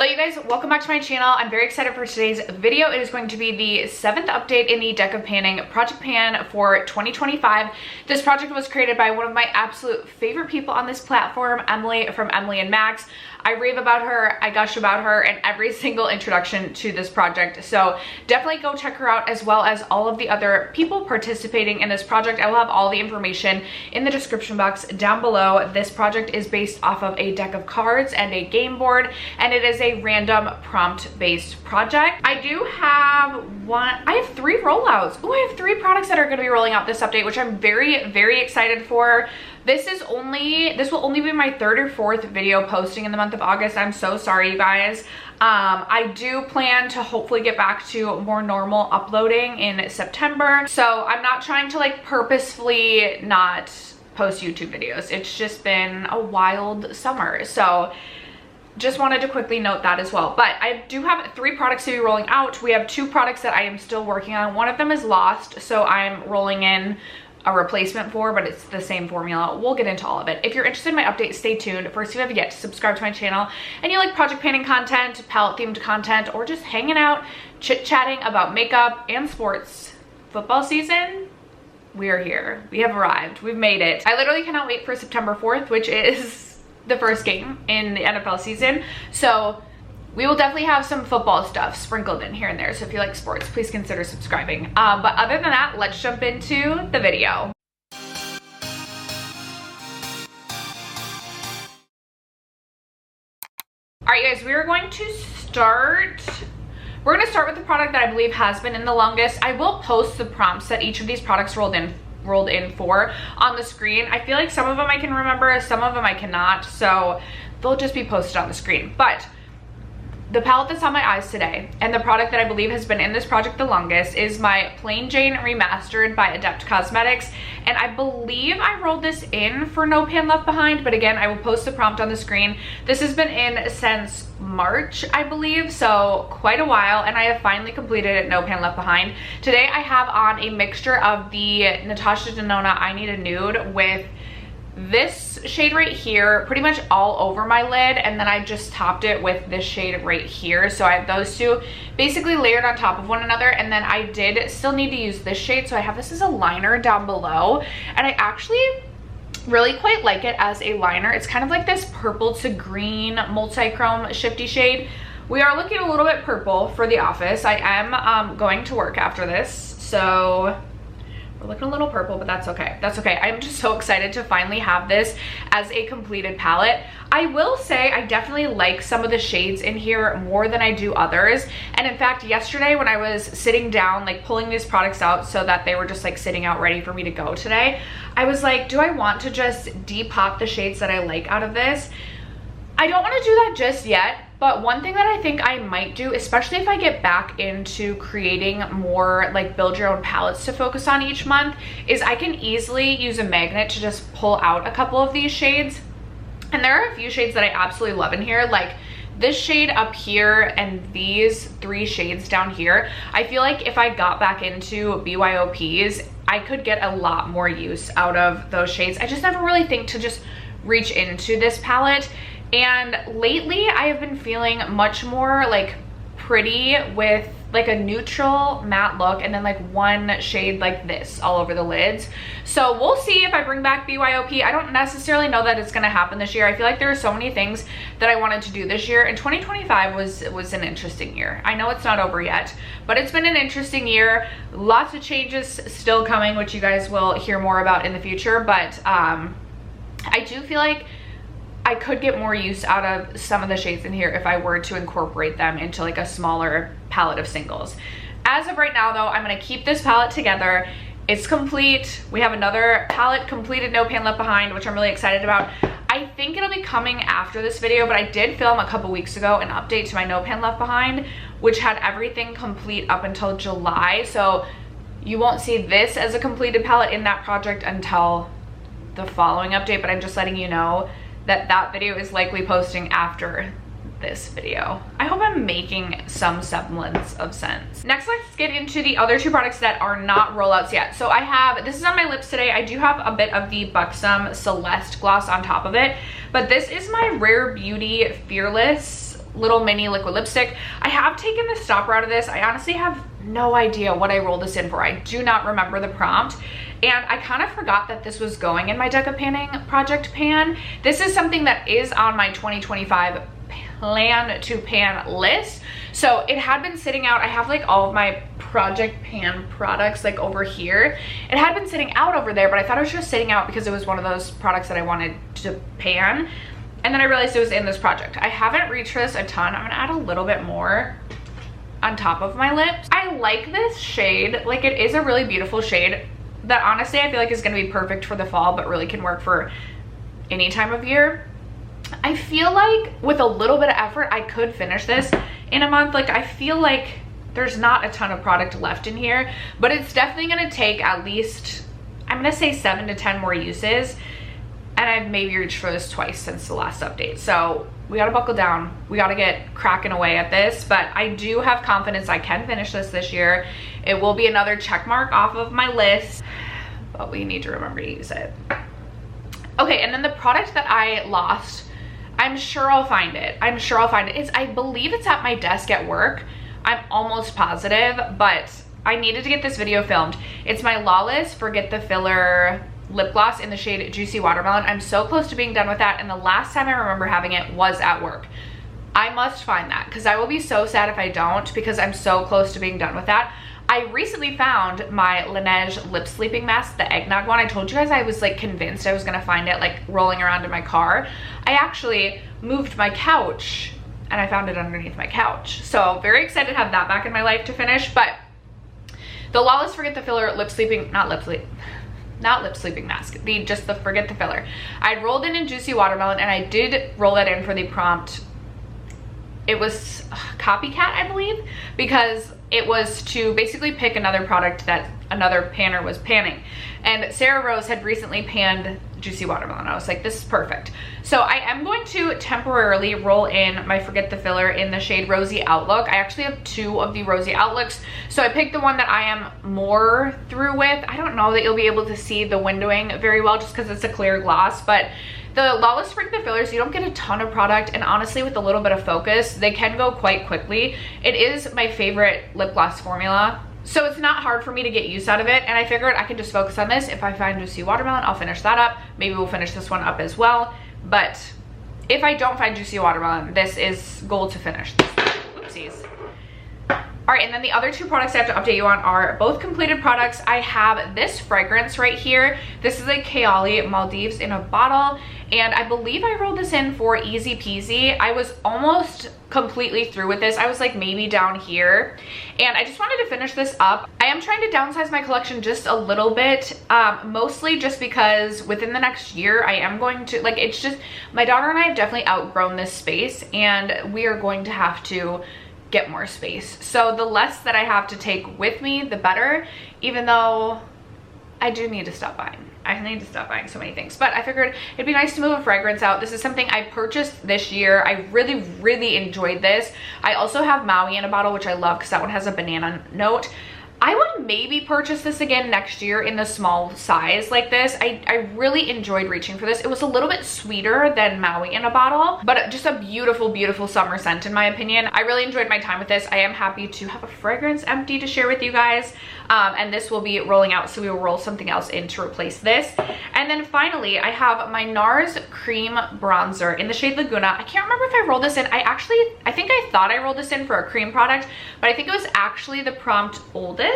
Hello you guys, welcome back to my channel. I'm very excited for today's video. It is going to be the 7th update in the Deck of Panning project pan for 2025. This project was created by one of my absolute favorite people on this platform, Emily from Emily and Max. I rave about her, I gush about her in every single introduction to this project. So definitely go check her out, as well as all of the other people participating in this project. I will have all the information in the description box down below. This project is based off of a deck of cards and a game board, and it is a random prompt based project. I have 3 rollouts. Oh, I have 3 products that are going to be rolling out this update, which I'm very excited for. This will only be my 3rd or 4th video posting in the month of August. I'm so sorry, you guys. I do plan to hopefully get back to more normal uploading in September. So I'm not trying to like purposefully not post YouTube videos. It's just been a wild summer. So just wanted to quickly note that as well. But I do have 3 products to be rolling out. We have 2 products that I am still working on. One of them is lost, so I'm rolling in a replacement for, but it's the same formula. We'll get into all of it. If you're interested in my update, stay tuned. First, if you haven't yet, subscribe to my channel and you like project painting content, palette themed content, or just hanging out, chit-chatting about makeup and sports. Football season, we are here. We have arrived. We've made it. I literally cannot wait for September 4th, which is the first game in the NFL season. So we will definitely have some football stuff sprinkled in here and there. So if you like sports, please consider subscribing. But other than that, let's jump into the video. All right, guys, we're going to start with the product that I believe has been in the longest. I will post the prompts that each of these products rolled in for on the screen. I feel like some of them I can remember, some of them I cannot, so they'll just be posted on the screen. But the palette that's on my eyes today, and the product that I believe has been in this project the longest, is my Plain Jane Remastered by Adept Cosmetics. And I believe I rolled this in for No Pan Left Behind, but again, I will post the prompt on the screen. This has been in since March, I believe, so quite a while, and I have finally completed it, No Pan Left Behind. Today I have on a mixture of the Natasha Denona I Need a Nude with this shade right here pretty much all over my lid, and then I just topped it with this shade right here. So I have those two basically layered on top of one another, and then I did still need to use this shade, so I have this as a liner down below, and I actually really quite like it as a liner. It's kind of like this purple to green multi-chrome shifty shade. We are looking a little bit purple for the office. I am going to work after this, so we're looking a little purple, but that's okay. That's okay. I'm just so excited to finally have this as a completed palette. I will say I definitely like some of the shades in here more than I do others. And in fact, yesterday when I was sitting down, like pulling these products out so that they were just like sitting out ready for me to go today, I was like, do I want to just depop the shades that I like out of this? I don't want to do that just yet. But one thing that I think I might do, especially if I get back into creating more like build your own palettes to focus on each month, is I can easily use a magnet to just pull out a couple of these shades. And there are a few shades that I absolutely love in here, like this shade up here and these 3 shades down here. I feel like if I got back into BYOPs, I could get a lot more use out of those shades. I just never really think to just reach into this palette. And lately I have been feeling much more like pretty with like a neutral matte look, and then like one shade like this all over the lids. So we'll see if I bring back BYOP. I don't necessarily know that it's gonna happen this year. I feel like there are so many things that I wanted to do this year, and 2025 was an interesting year. I know it's not over yet, but it's been an interesting year. Lots of changes still coming, which you guys will hear more about in the future, but I do feel like I could get more use out of some of the shades in here if I were to incorporate them into like a smaller palette of singles. As of right now though, I'm gonna keep this palette together. It's complete. We have another palette completed, No Pan Left Behind, which I'm really excited about. I think it'll be coming after this video, but I did film a couple weeks ago an update to my No Pan Left Behind, which had everything complete up until July. So you won't see this as a completed palette in that project until the following update, but I'm just letting you know that that video is likely posting after this video. I hope I'm making some semblance of sense. Next, let's get into the other 2 products that are not rollouts yet. So I have, this is on my lips today. I do have a bit of the Buxom Celeste gloss on top of it, but this is my Rare Beauty Fearless little mini liquid lipstick. I have taken the stopper out of this. I honestly have no idea what I rolled this in for. I do not remember the prompt. And I kind of forgot that this was going in my Deca Panning project pan. This is something that is on my 2025 plan to pan list. So it had been sitting out. I have like all of my project pan products like over here. It had been sitting out over there, but I thought it was just sitting out because it was one of those products that I wanted to pan. And then I realized it was in this project. I haven't reached for this a ton. I'm gonna add a little bit more on top of my lips. I like this shade. Like, it is a really beautiful shade that honestly I feel like is gonna be perfect for the fall, but really can work for any time of year. I feel like with a little bit of effort, I could finish this in a month. Like, I feel like there's not a ton of product left in here, but it's definitely gonna take at least, I'm gonna say 7 to 10 more uses. And I've maybe reached for this twice since the last update. So we gotta buckle down. We gotta get cracking away at this, but I do have confidence I can finish this year. It will be another check mark off of my list, but we need to remember to use it. Okay, and then the product that I lost, I'm sure I'll find it. I'm sure I'll find it. I believe it's at my desk at work. I'm almost positive, but I needed to get this video filmed. It's my Lawless Forget the Filler lip gloss in the shade Juicy Watermelon. I'm so close to being done with that, and the last time I remember having it was at work. I must find that because I will be so sad if I don't, because I'm so close to being done with that. I recently found my Laneige lip sleeping mask, the eggnog one. I told you guys I was like convinced I was gonna find it like rolling around in my car. I actually moved my couch and I found it underneath my couch. So very excited to have that back in my life to finish. But the Lawless Forget the Filler lip sleeping mask, just the Forget the Filler. I'd rolled in Juicy Watermelon, and I did roll that in for the prompt. It was Copycat, I believe, because it was to basically pick another product that another panner was panning. And Sarah Rose had recently panned Juicy Watermelon. I was like, this is perfect. So I am going to temporarily roll in my Forget the Filler in the shade Rosy Outlook. I actually have 2 of the Rosy Outlooks. So I picked the one that I am more through with. I don't know that you'll be able to see the windowing very well just because it's a clear gloss, but the Lawless Forget the Fillers, you don't get a ton of product, and honestly with a little bit of focus, they can go quite quickly. It is my favorite lip gloss formula. So it's not hard for me to get use out of it, and I figured I could just focus on this. If I find Juicy Watermelon, I'll finish that up. Maybe we'll finish this one up as well. But if I don't find Juicy Watermelon, this is goal to finish. Oopsies. All right, and then the other 2 products I have to update you on are both completed products. I have this fragrance right here. This is a Kayalie Maldives in a bottle, and I believe I rolled this in for Easy Peasy. I was almost completely through with this. I was like maybe down here, and I just wanted to finish this up. I am trying to downsize my collection just a little bit, mostly just because within the next year I am going to, like, it's just, my daughter and I have definitely outgrown this space, and we are going to have to get more space. So the less that I have to take with me, the better, even though I do need to stop buying. I need to stop buying so many things, but I figured it'd be nice to move a fragrance out. This is something I purchased this year. I really enjoyed this. I also have Maui in a bottle, which I love because that one has a banana note. I would maybe purchase this again next year in the small size like this. I really enjoyed reaching for this. It was a little bit sweeter than Maui in a bottle, but just a beautiful summer scent in my opinion. I really enjoyed my time with this. I am happy to have a fragrance empty to share with you guys. And this will be rolling out, so we will roll something else in to replace this. And then finally, I have my NARS Cream Bronzer in the shade Laguna. I can't remember if I rolled this in. I think I thought I rolled this in for a cream product, but I think it was actually the prompt oldest.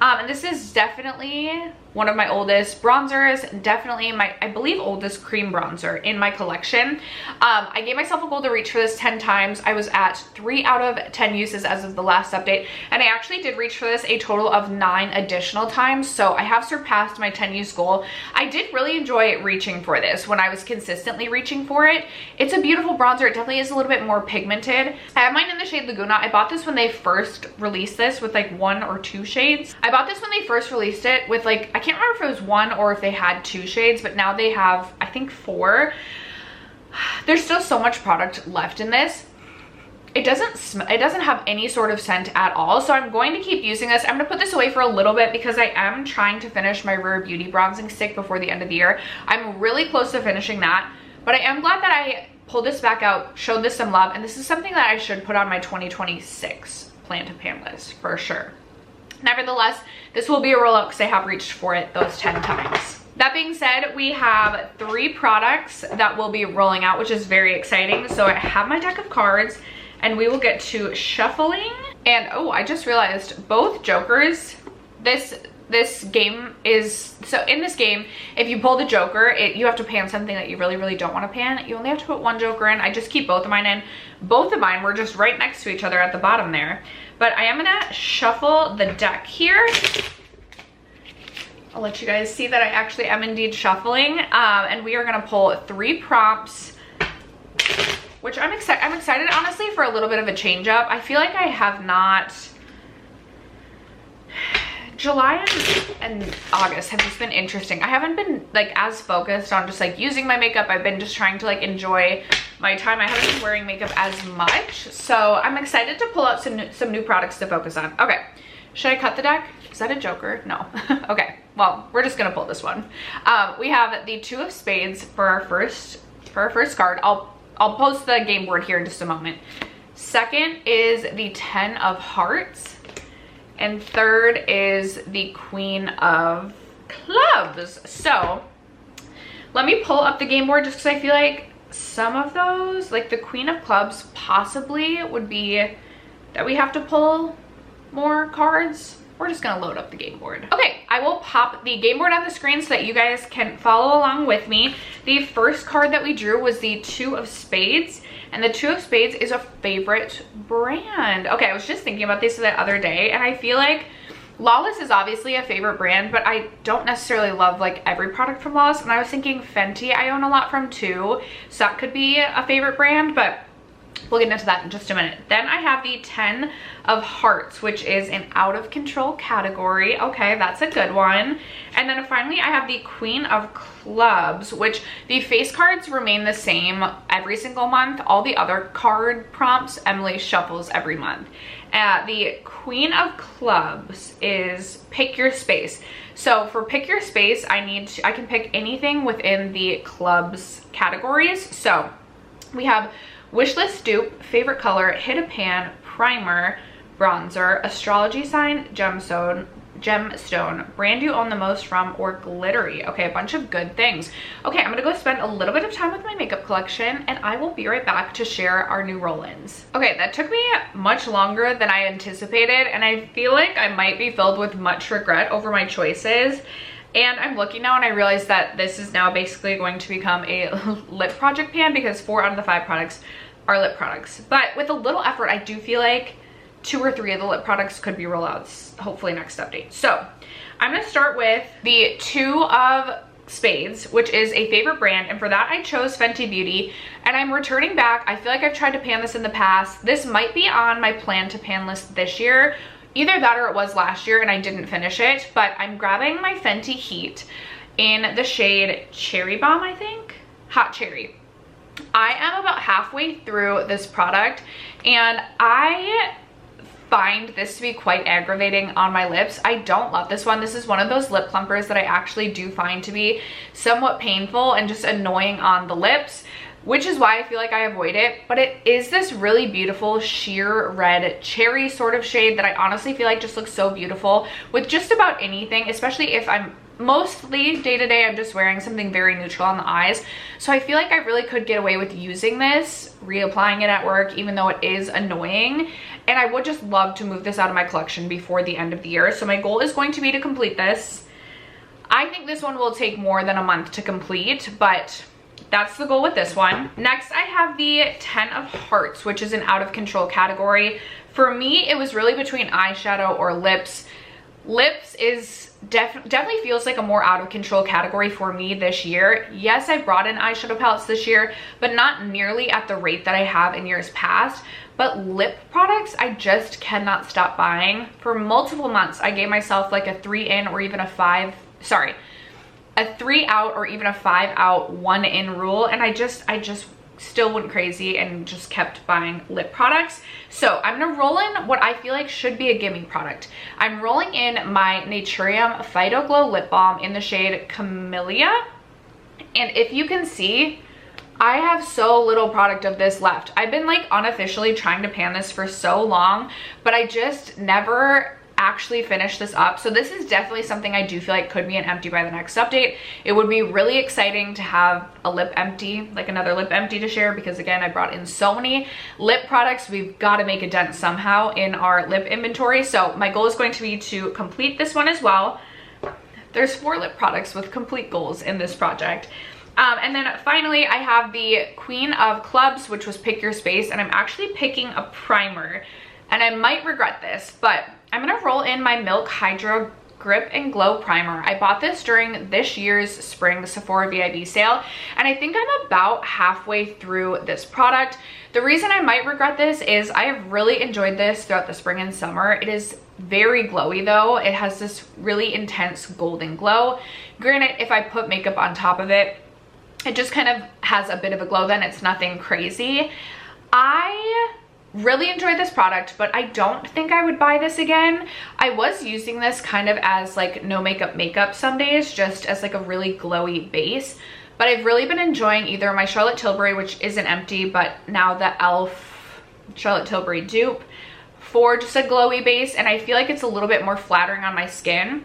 And this is definitely one of my oldest bronzers, definitely my, I believe, oldest cream bronzer in my collection. I gave myself a goal to reach for this 10 times. I was at 3 out of 10 uses as of the last update, and I actually did reach for this a total of 9 additional times, so I have surpassed my 10 use goal. I did really enjoy reaching for this when I was consistently reaching for it. It's a beautiful bronzer. It definitely is a little bit more pigmented. I have mine in the shade Laguna. I bought this when they first released this with like 1 or 2 shades. I bought this when they first released it with like, I can't remember if it was 1 or if they had 2 shades, but now they have, I think, 4. There's still so much product left in this. It doesn't have any sort of scent at all, so I'm going to keep using this. I'm going to put this away for a little bit because I am trying to finish my Rare Beauty bronzing stick before the end of the year. I'm really close to finishing that, but I am glad that I pulled this back out, showed this some love, and this is something that I should put on my 2026 plan to pan list for sure. Nevertheless, this will be a rollout because I have reached for it those 10 times. That being said, we have 3 products that will be rolling out, which is very exciting. So I have my deck of cards and we will get to shuffling. And oh, I just realized both jokers, this game is, so in this game, if you pull the joker, you have to pan something that you really don't want to pan. You only have to put 1 joker in. I just keep both of mine in. Both of mine were just right next to each other at the bottom there. But I am gonna shuffle the deck here. I'll let you guys see that I actually am indeed shuffling. And we are gonna pull 3 prompts, which I'm excited honestly for a little bit of a change up. I feel like I have not, July and August have just been interesting. I haven't been like as focused on just like using my makeup. I've been just trying to like enjoy my time. I haven't been wearing makeup as much. So I'm excited to pull out some new products to focus on. Okay, should I cut the deck? Is that a joker? No. Okay, well, we're just gonna pull this one. We have the 2 of spades for our first card. I'll post the game board here in just a moment. Second is the 10 of hearts. And third is the Queen of Clubs. So let me pull up the game board just because I feel like some of those, like the Queen of Clubs possibly would be that we have to pull more cards. We're just gonna load up the game board. Okay, I will pop the game board on the screen so that you guys can follow along with me. The first card that we drew was the 2 of spades. And the 2 of spades is a favorite brand. Okay, I was just thinking about this the other day and I feel like Lawless is obviously a favorite brand, but I don't necessarily love like every product from Lawless. And I was thinking Fenty I own a lot from too, so that could be a favorite brand, but we'll get into that in just a minute. Then I have the 10 of hearts, which is an out of control category. Okay, that's a good one. And then finally I have the Queen of Clubs, which the face cards remain the same every single month. All the other card prompts Emily shuffles every month. The Queen of Clubs is pick your space. So for pick your space, I can pick anything within the clubs categories. So we have wishlist dupe, favorite color, hit a pan, primer, bronzer, astrology sign, gemstone, brand you own the most from, or glittery. Okay, a bunch of good things. Okay, I'm gonna go spend a little bit of time with my makeup collection and I will be right back to share our new roll-ins. Okay, that took me much longer than I anticipated and I feel like I might be filled with much regret over my choices. And I'm looking now and I realize that this is now basically going to become a lip project pan because 4 out of the 5 products are lip products. But with a little effort, I do feel like 2 or 3 of the lip products could be rollouts, hopefully next update. So I'm gonna start with the 2 of spades, which is a favorite brand. And for that, I chose Fenty Beauty and I'm returning back. I feel like I've tried to pan this in the past. This might be on my plan to pan list this year. Either that or it was last year and I didn't finish it, but I'm grabbing my Fenty Heat in the shade Cherry Bomb, I think, Hot Cherry. I am about halfway through this product and I find this to be quite aggravating on my lips. I don't love this one. This is one of those lip plumpers that I actually do find to be somewhat painful and just annoying on the lips, which is why I feel like I avoid it. But it is this really beautiful sheer red cherry sort of shade that I honestly feel like just looks so beautiful with just about anything, especially if I'm mostly day to day I'm just wearing something very neutral on the eyes. So I feel like I really could get away with using this, reapplying it at work, even though it is annoying. And I would just love to move this out of my collection before the end of the year. So my goal is going to be to complete this. I think this one will take more than a month to complete, but that's the goal with this one. Next, I have the 10 of hearts, which is an out of control category. For me, it was really between eyeshadow or lips. Lips is definitely feels like a more out of control category for me this year. Yes, I brought in eyeshadow palettes this year, but not nearly at the rate that I have in years past. But lip products, I just cannot stop buying. For multiple months, I gave myself like a 3 in or even a 5, sorry, a 3 out or even a 5 out, 1 in rule. And I just still went crazy and just kept buying lip products. So I'm gonna roll in what I feel like should be a gimme product. I'm rolling in my Naturium Phyto Glow Lip Balm in the shade Camellia. And if you can see, I have so little product of this left. I've been like unofficially trying to pan this for so long, but I just never actually finish this up. So this is definitely something I do feel like could be an empty by the next update. It would be really exciting to have a lip empty, like another lip empty to share, because again, I brought in so many lip products. We've got to make a dent somehow in our lip inventory. So my goal is going to be to complete this one as well. There's 4 lip products with complete goals in this project. And then finally, I have the Queen of Clubs, which was Pick Your Space, and I'm actually picking a primer, and I might regret this, but I'm gonna roll in my Milk Hydro Grip and Glow Primer. I bought this during this year's spring Sephora VIB sale, and I think I'm about halfway through this product. The reason I might regret this is I have really enjoyed this throughout the spring and summer. It is very glowy though. It has this really intense golden glow. Granted, if I put makeup on top of it, it just kind of has a bit of a glow then. It's nothing crazy. I really enjoyed this product, but I don't think I would buy this again. I was using this kind of as like no makeup some days, just as like a really glowy base. But I've really been enjoying either my Charlotte Tilbury, which isn't empty, but now the e.l.f. Charlotte Tilbury dupe for just a glowy base. And I feel like it's a little bit more flattering on my skin.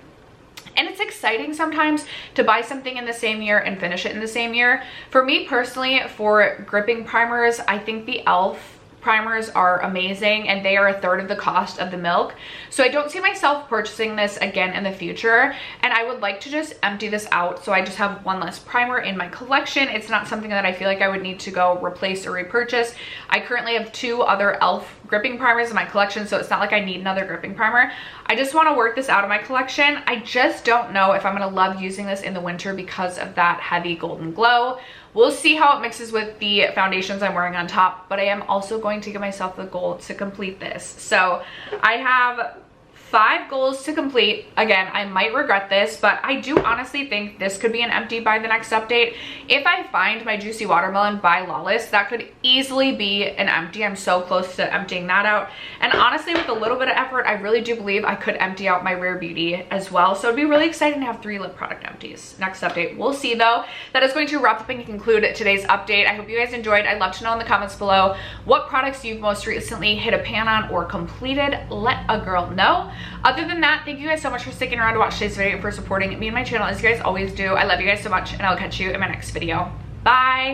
And it's exciting sometimes to buy something in the same year and finish it in the same year. For me personally, for gripping primers, I think the e.l.f. primers are amazing, and they are 1/3 of the cost of the Milk. So I don't see myself purchasing this again in the future, and I would like to just empty this out so I just have one less primer in my collection. It's not something that I feel like I would need to go replace or repurchase. I currently have 2 other e.l.f. gripping primers in my collection, so it's not like I need another gripping primer. I just want to work this out of my collection. I just don't know if I'm going to love using this in the winter because of that heavy golden glow. We'll see how it mixes with the foundations I'm wearing on top, but I am also going to give myself the goal to complete this. So I have 5 goals to complete. Again, I might regret this, but I do honestly think this could be an empty by the next update. If I find my Juicy Watermelon by Lawless, that could easily be an empty. I'm so close to emptying that out. And honestly, with a little bit of effort, I really do believe I could empty out my Rare Beauty as well. So it'd be really exciting to have 3 lip product empties. Next update, we'll see though. That is going to wrap up and conclude today's update. I hope you guys enjoyed. I'd love to know in the comments below what products you've most recently hit a pan on or completed. Let a girl know. Other than that, thank you guys so much for sticking around to watch today's video and for supporting me and my channel as you guys always do. I love you guys so much, and I'll catch you in my next video. Bye.